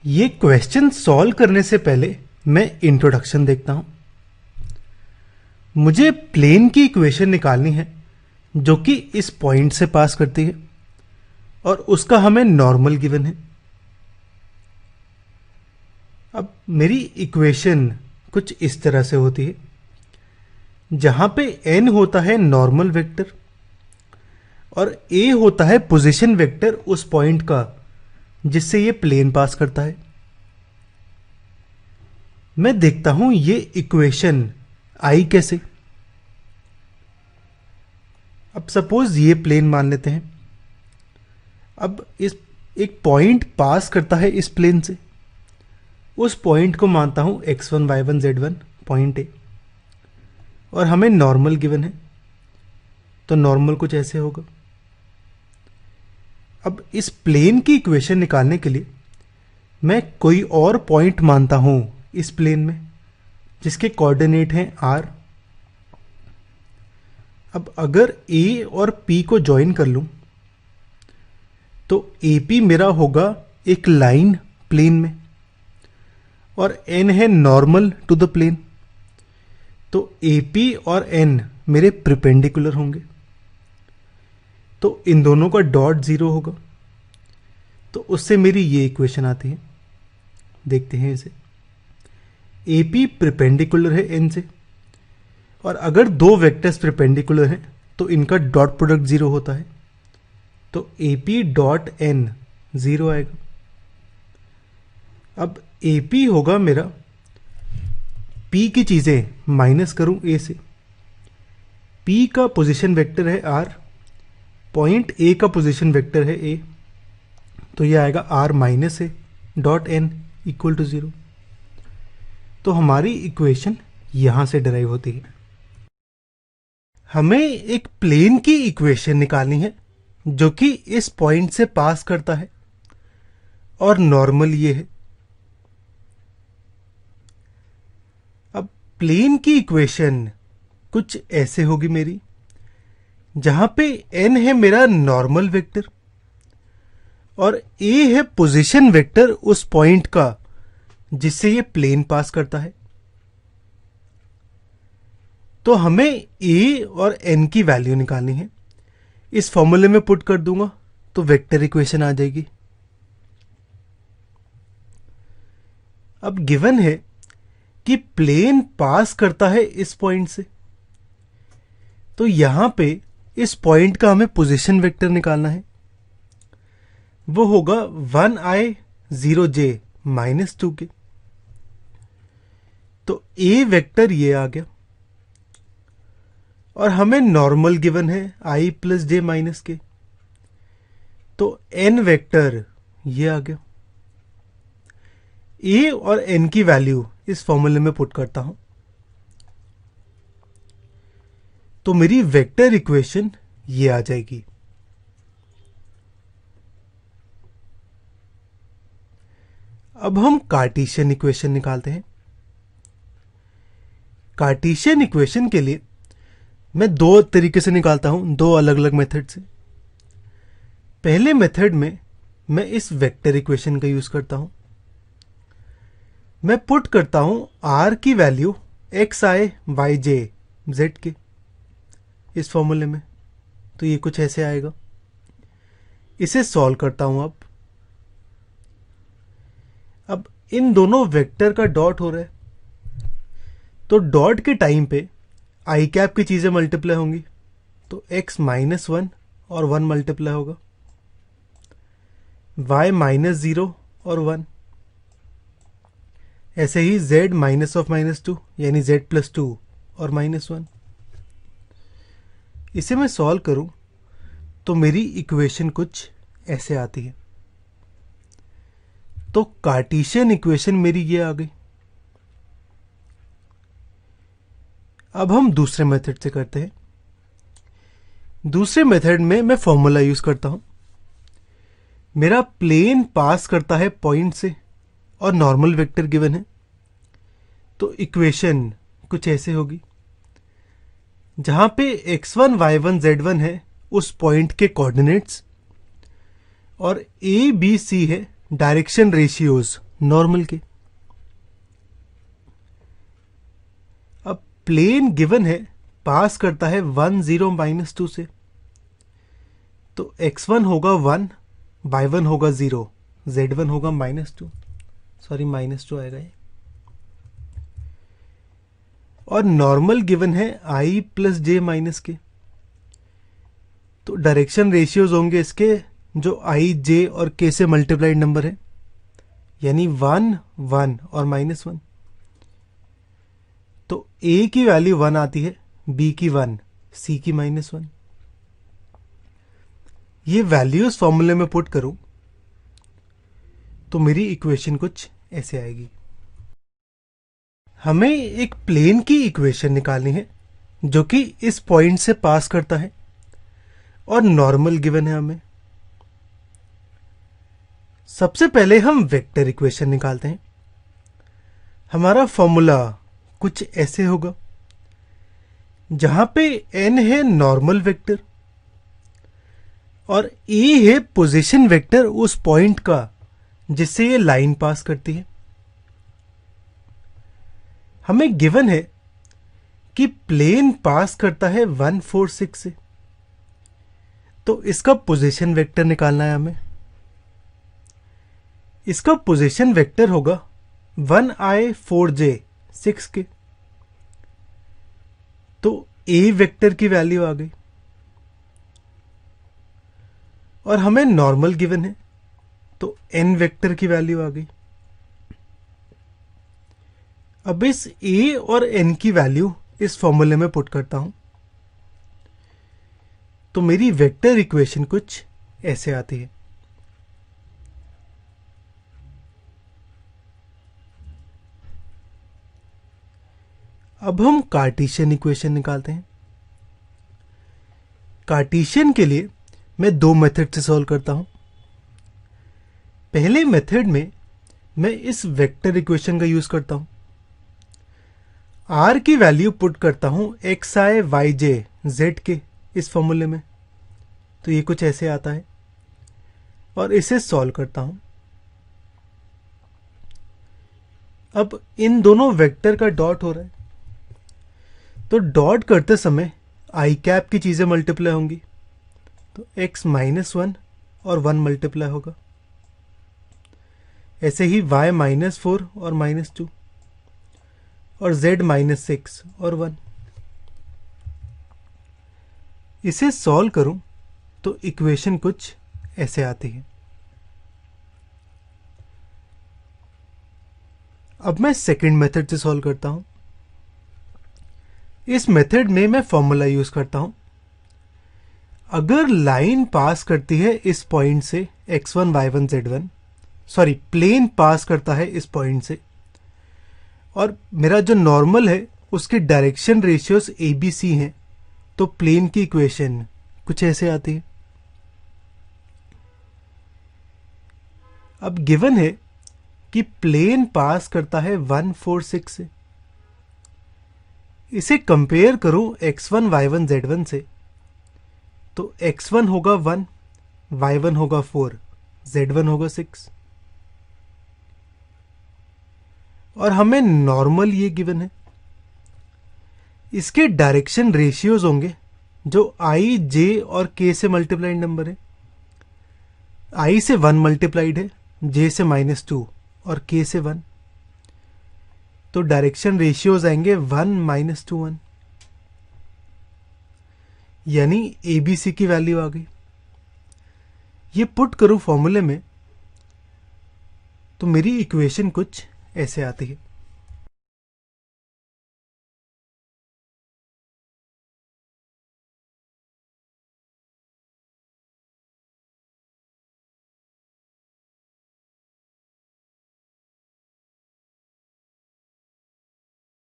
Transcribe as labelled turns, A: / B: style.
A: ये question solve करने से पहले मैं इंट्रोडक्शन देखता हूं। मुझे प्लेन की इक्वेशन निकालनी है जो कि इस पॉइंट से पास करती है और उसका हमें नॉर्मल गिवन है। अब मेरी इक्वेशन कुछ इस तरह से होती है, जहां पे n होता है नॉर्मल वेक्टर और a होता है पोजीशन वेक्टर उस पॉइंट का जिससे ये प्लेन पास करता है। मैं देखता हूं ये इक्वेशन आई कैसे। अब सपोज ये प्लेन मान लेते हैं। अब इस एक पॉइंट पास करता है इस प्लेन से, उस पॉइंट को मानता हूं x1 y1 z1 point A, और हमें नॉर्मल गिवन है, तो नॉर्मल कुछ ऐसे होगा। अब इस प्लेन की इक्वेशन निकालने के लिए मैं कोई और पॉइंट मानता हूं इस प्लेन में जिसके कोऑर्डिनेट हैं r। अब अगर a और p को ज्वाइन कर लूं तो AP मेरा होगा एक लाइन प्लेन में और n है नॉर्मल टू द प्लेन, तो AP और n मेरे परपेंडिकुलर होंगे, तो इन दोनों का डॉट जीरो होगा। तो उससे मेरी ये इक्वेशन आती है। देखते हैं इसे। AP परपेंडिकुलर है n से, और अगर दो वेक्टर्स परपेंडिकुलर हैं तो इनका डॉट प्रोडक्ट जीरो होता है, तो AP डॉट n जीरो आएगा। अब AP होगा मेरा, P की चीजें माइनस करूं A से, P का पोजीशन वेक्टर है R, पॉइंट A का पोजीशन वेक्टर है A, तो ये आएगा R minus A dot n equal to zero. तो हमारी इक्वेशन यहां से डिराइव होती है। हमें एक प्लेन की इक्वेशन निकालनी है जो कि इस पॉइंट से पास करता है और नॉर्मल ये है। अब प्लेन की इक्वेशन कुछ ऐसे होगी मेरी, जहां पे n है मेरा नॉर्मल वेक्टर और a है पोजीशन वेक्टर उस पॉइंट का जिससे ये प्लेन पास करता है। तो हमें a और n की वैल्यू निकालनी है। इस फॉर्मूले में पुट कर दूंगा तो वेक्टर इक्वेशन आ जाएगी। अब गिवन है कि प्लेन पास करता है इस पॉइंट से, तो यहां पे इस पॉइंट का हमें पोजीशन वेक्टर निकालना है। वो होगा 1i 0j माइनस 2k। तो a वेक्टर ये आ गया और हमें नॉर्मल गिवन है i प्लस j माइनस के, तो n वेक्टर ये आ गया। a और n की वैल्यू इस फॉर्मूले में पुट करता हूं, तो मेरी वेक्टर इक्वेशन ये आ जाएगी। अब हम कार्टेशियन इक्वेशन निकालते हैं। कार्टेशियन इक्वेशन के लिए मैं दो तरीके से निकालता हूं, दो अलग अलग मेथड से। पहले मेथड में मैं इस वेक्टर इक्वेशन का यूज करता हूं। मैं पुट करता हूं r की वैल्यू xi yj z के इस फॉर्मूले में, तो ये कुछ ऐसे आएगा। इसे सॉल्व करता हूं। अब इन दोनों वेक्टर का डॉट हो रहा है, तो डॉट के टाइम पे आई कैप की चीजें मल्टीप्लाई होंगी, तो x माइनस 1 और 1 मल्टीप्लाई होगा, y माइनस 0 और 1, ऐसे ही z माइनस ऑफ माइनस 2 यानी z प्लस 2 और माइनस 1। इसे मैं सॉल्व करूं तो मेरी इक्वेशन कुछ ऐसे आती है। तो कार्टेशियन इक्वेशन मेरी ये आ गई। अब हम दूसरे मेथड से करते हैं। दूसरे मेथड में मैं फॉर्मूला यूज करता हूं। मेरा प्लेन पास करता है पॉइंट से और नॉर्मल वेक्टर गिवन है, तो इक्वेशन कुछ ऐसे होगी, जहां पे x1 y1 z1 है उस पॉइंट के कोऑर्डिनेट्स और a b c है डायरेक्शन रेशियोज नॉर्मल के। अब प्लेन गिवन है, पास करता है 1 0 -2 से, तो x1 होगा 1, y1 होगा 0, z1 होगा -2, सॉरी -2 आएगा ये। और नॉर्मल गिवन है i प्लस j माइनस के, तो डायरेक्शन रेशियोज होंगे इसके जो i, j और k से मल्टीप्लाइड नंबर है, यानी 1 1 और -1। तो a की वैल्यू 1 आती है, b की 1, c की -1। ये वैल्यूज फॉर्मूले में पुट करूं तो मेरी इक्वेशन कुछ ऐसे आएगी। हमें एक प्लेन की इक्वेशन निकालनी है जो कि इस पॉइंट से पास करता है और नॉर्मल गिवन है हमें। सबसे पहले हम वेक्टर इक्वेशन निकालते हैं। हमारा फॉर्मूला कुछ ऐसे होगा, जहां पे n है नॉर्मल वेक्टर और a है पोजीशन वेक्टर उस पॉइंट का जिससे ये लाइन पास करती है। हमें गिवन है कि प्लेन पास करता है 1 4 6 से, तो इसका पोजीशन वेक्टर निकालना है हमें। इसका पोजीशन वेक्टर होगा 1i 4j 6 के, तो a वेक्टर की वैल्यू आ गई और हमें नॉर्मल गिवन है, तो n वेक्टर की वैल्यू आ गई। अब इस a और n की वैल्यू इस फॉर्मूले में पुट करता हूं, तो मेरी वेक्टर इक्वेशन कुछ ऐसे आती है। अब हम कार्टेशियन इक्वेशन निकालते हैं। कार्टेशियन के लिए मैं दो मेथड से सॉल्व करता हूं। पहले मेथड में मैं इस वेक्टर इक्वेशन का यूज करता हूं, r की वैल्यू पुट करता हूं xi yj z के इस फॉर्मूले में, तो ये कुछ ऐसे आता है और इसे सॉल्व करता हूं। अब इन दोनों वेक्टर का डॉट हो रहा है, तो डॉट करते समय आई कैप की चीजें मल्टीप्लाई होंगी, तो x -1 और 1 मल्टीप्लाई होगा। ऐसे ही y -4 और -2 और z -6 और 1। इसे सॉल्व करूं तो इक्वेशन कुछ ऐसे आती है। अब मैं सेकंड मेथड से सॉल्व करता हूं। इस मेथड में मैं फॉर्मूला यूज करता हूं। अगर लाइन पास करती है इस पॉइंट से x1 y1 z1, sorry plane पास करता है इस पॉइंट से, और मेरा जो नॉर्मल है उसकी direction ratios A B C हैं, तो प्लेन की इक्वेशन कुछ ऐसे आती है। अब गिवन है कि प्लेन पास करता है 1 4 6 से। इसे कंपेयर करूं x1 y1 z1 से, तो x1 होगा 1, y1 होगा 4, z1 होगा 6, और हमें नॉर्मल ये गिवन है। इसके डायरेक्शन रेशियोज होंगे जो i, j और k से मल्टीप्लाइड नंबर है। i से 1 मल्टीप्लाइड है, j से -2 और k से 1, तो डायरेक्शन रेशियोज आएंगे 1 -2 1, यानी ए बी सी की वैल्यू आ गई। ये पुट करूं फॉर्मूले में तो मेरी इक्वेशन कुछ ऐसे आती है।